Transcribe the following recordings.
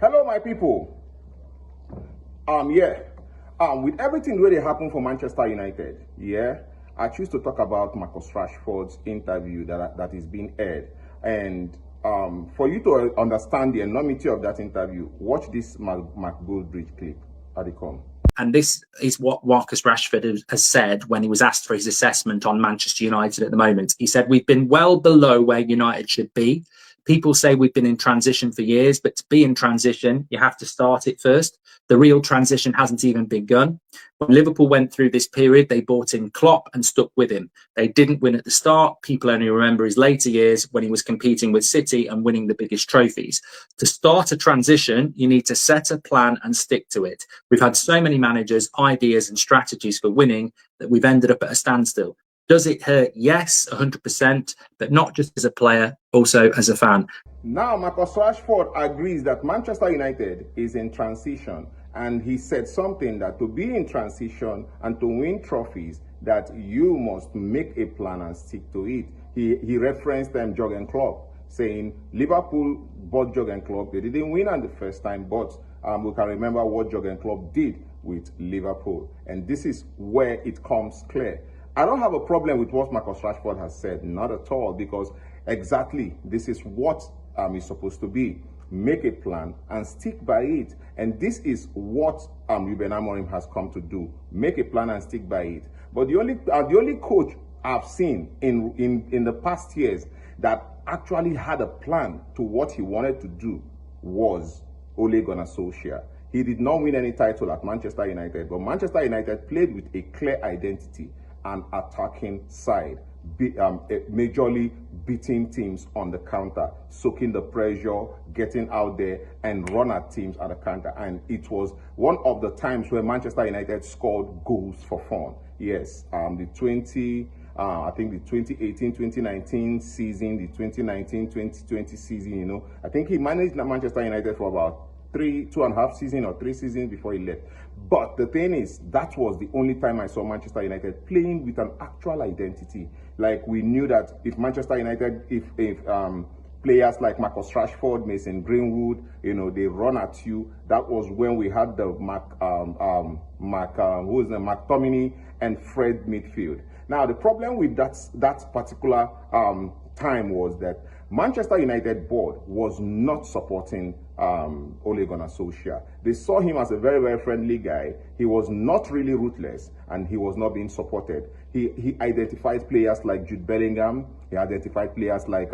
Hello, my people. With everything really happened for Manchester United, I choose to talk about Marcus Rashford's interview that is being aired. And for you to understand the enormity of that interview, watch this Mark Goldbridge clip. Adicom. And this is what Marcus Rashford has said when he was asked for his assessment on Manchester United at the moment. He said, "We've been well below where United should be. People say we've been in transition for years, but to be in transition, you have to start it first. The real transition hasn't even begun. When Liverpool went through this period, they bought in Klopp and stuck with him. They didn't win at the start. People only remember his later years when he was competing with City and winning the biggest trophies. To start a transition, you need to set a plan and stick to it. We've had so many managers, ideas and strategies for winning that we've ended up at a standstill. Does it hurt? Yes, 100%, but not just as a player, also as a fan." Now, Marcus Rashford agrees that Manchester United is in transition, and he said something that to be in transition and to win trophies, that you must make a plan and stick to it. He referenced Jurgen Klopp, saying Liverpool bought Jurgen Klopp. They didn't win on the first time, but we can remember what Jurgen Klopp did with Liverpool. And this is where it comes clear. I don't have a problem with what Marcus Rashford has said, not at all, because exactly this is what is supposed to be. Make a plan and stick by it. And this is what Ruben Amorim has come to do. Make a plan and stick by it. But the only coach I've seen in the past years that actually had a plan to what he wanted to do was Ole Gunnar Solskjær. He did not win any title at Manchester United, but Manchester United played with a clear identity and attacking side, majorly beating teams on the counter, soaking the pressure, getting out there and run at teams at the counter. And it was one of the times where Manchester United scored goals for fun. Yes, the 2018-2019 season, the 2019-2020 season, I think he managed Manchester United for about 2.5 seasons or 3 seasons before he left. But the thing is, that was the only time I saw Manchester United playing with an actual identity. Like, we knew that if Manchester United, if players like Marcus Rashford, Mason Greenwood, they run at you. That was when we had the McTominay and Fred midfield. Now, the problem with that particular time was that Manchester United board was not supporting Ole Gunnar Solskjær. They saw him as a very, very friendly guy. He was not really ruthless, and he was not being supported. He identified players like Jude Bellingham. He identified players like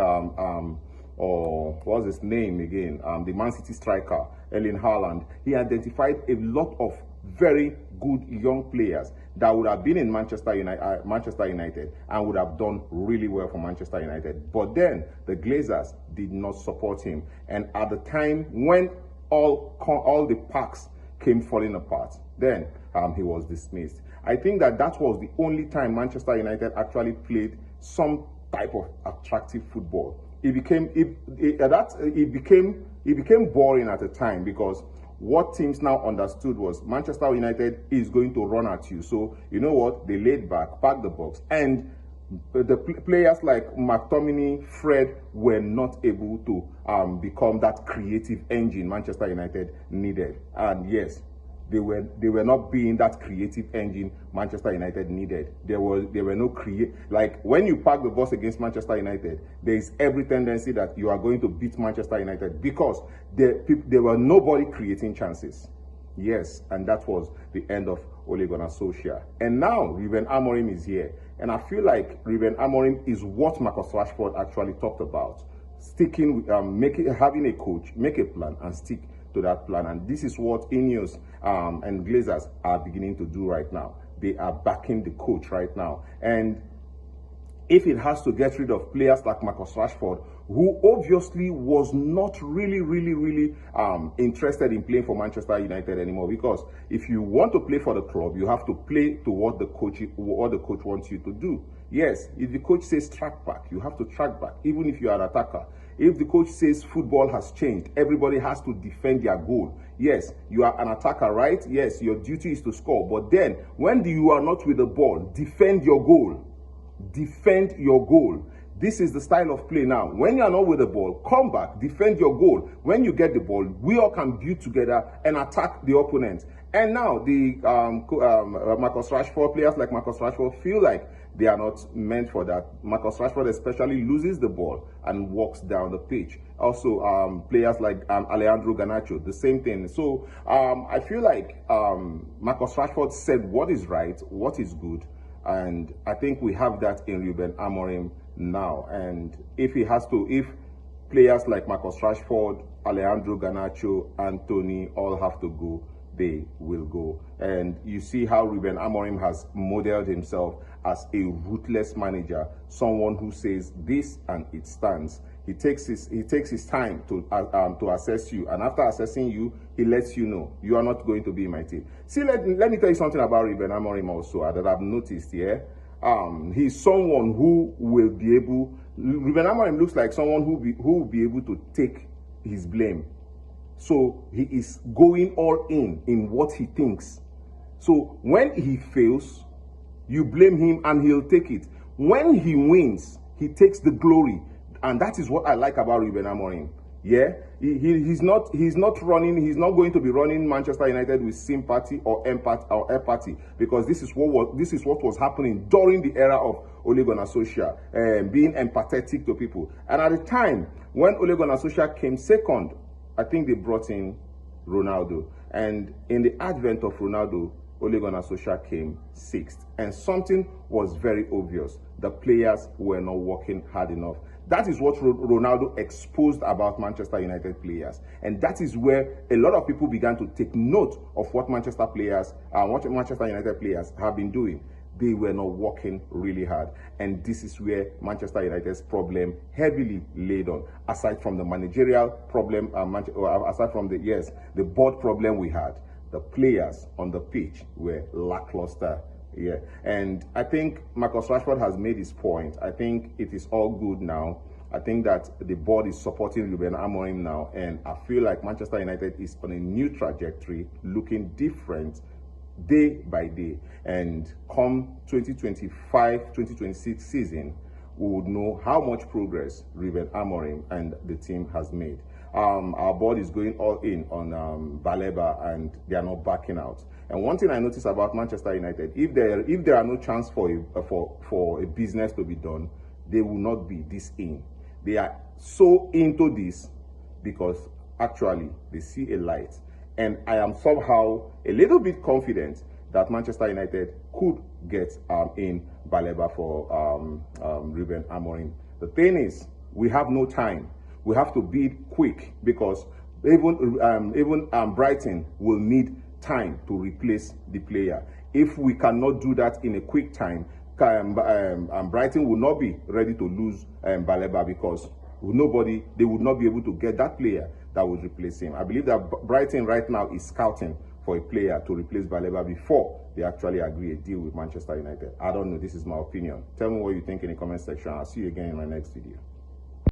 what was his name again? The Man City striker, Erling Haaland. He identified a lot of very good young players that would have been in Manchester United and would have done really well for Manchester United. But then the Glazers did not support him. And at the time when all the packs came falling apart, then he was dismissed. I think that was the only time Manchester United actually played some type of attractive football. It became boring at the time, because what teams now understood was Manchester United is going to run at you. So, you know what? They laid back, packed the box, and the players like McTominay, Fred were not able to become that creative engine Manchester United needed. And yes, they were not being that creative engine Manchester United needed. There were no like, when you park the bus against Manchester United, there is every tendency that you are going to beat Manchester United, because there were nobody creating chances. Yes, and that was the end of Ole Gunnar Solskjær. And now Ruben Amorim is here, and I feel like Ruben Amorim is what Marcus Rashford actually talked about: sticking with having a coach, make a plan and stick to that plan. And this is what Ineos and Glazers are beginning to do right now. They are backing the coach right now. And if it has to get rid of players like Marcus Rashford, who obviously was not really interested in playing for Manchester United anymore, because if you want to play for the club, you have to play to what the coach wants you to do. Yes, if the coach says track back, you have to track back, even if you are an attacker. If the coach says football has changed, everybody has to defend their goal. Yes, you are an attacker, right? Yes, your duty is to score. But then, when you are not with the ball, defend your goal. Defend your goal. This is the style of play now. When you are not with the ball, come back, defend your goal. When you get the ball, we all can build together and attack the opponent. And now the Marcus Rashford, players like Marcus Rashford feel like they are not meant for that. Marcus Rashford especially loses the ball and walks down the pitch. Also, players like Alejandro Garnacho, the same thing. So I feel like Marcus Rashford said what is right, what is good. And I think we have that in Ruben Amorim now. And if players like Marcus Rashford, Alejandro Garnacho, Anthony all have to go, they will go. And you see how Ruben Amorim has modeled himself as a ruthless manager, someone who says this and it stands. He takes his time to assess you, and after assessing you, he lets you know you are not going to be in my team. See, let me tell you something about Ruben Amorim also that I've noticed here. He's someone who will be able. Ruben Amorim looks like someone who will be able to take his blame. So he is going all in what he thinks. So when he fails, you blame him and he'll take it. When he wins, he takes the glory. And that is what I like about Ruben Amorim. Yeah, he's not going to be running Manchester United with sympathy or empathy, because this is what was happening during the era of Ole Gunnar Solskjær, being empathetic to people. And at the time when Ole Gunnar Solskjær came second, I think they brought in Ronaldo, and in the advent of Ronaldo, Ole Gunnar Solskjær came sixth, and something was very obvious: the players were not working hard enough. That is what Ronaldo exposed about Manchester United players. And that is where a lot of people began to take note of what Manchester United players have been doing. They were not working really hard. And this is where Manchester United's problem heavily laid on. Aside from the managerial problem, aside from the board problem we had, the players on the pitch were lackluster. Yeah, and I think Marcus Rashford has made his point. I think it is all good now. I think that the board is supporting Ruben Amorim now, and I feel like Manchester United is on a new trajectory, looking different day by day. And come 2025-2026 season, we would know how much progress Ruben Amorim and the team has made. Our board is going all in on Baleba, and they are not backing out. And one thing I notice about Manchester United, if there are no chance for a business to be done, they will not be this in. They are so into this because actually they see a light. And I am somehow a little bit confident that Manchester United could get in Baleba for Ruben Amorim. The thing is, we have no time. We have to bid quick, because even Brighton will need time to replace the player. If we cannot do that in a quick time, Brighton will not be ready to lose Baleba, because they would not be able to get that player that would replace him. I believe that Brighton right now is scouting for a player to replace Baleba before they actually agree a deal with Manchester United. I don't know. This is my opinion. Tell me what you think in the comment section. I'll see you again in my next video.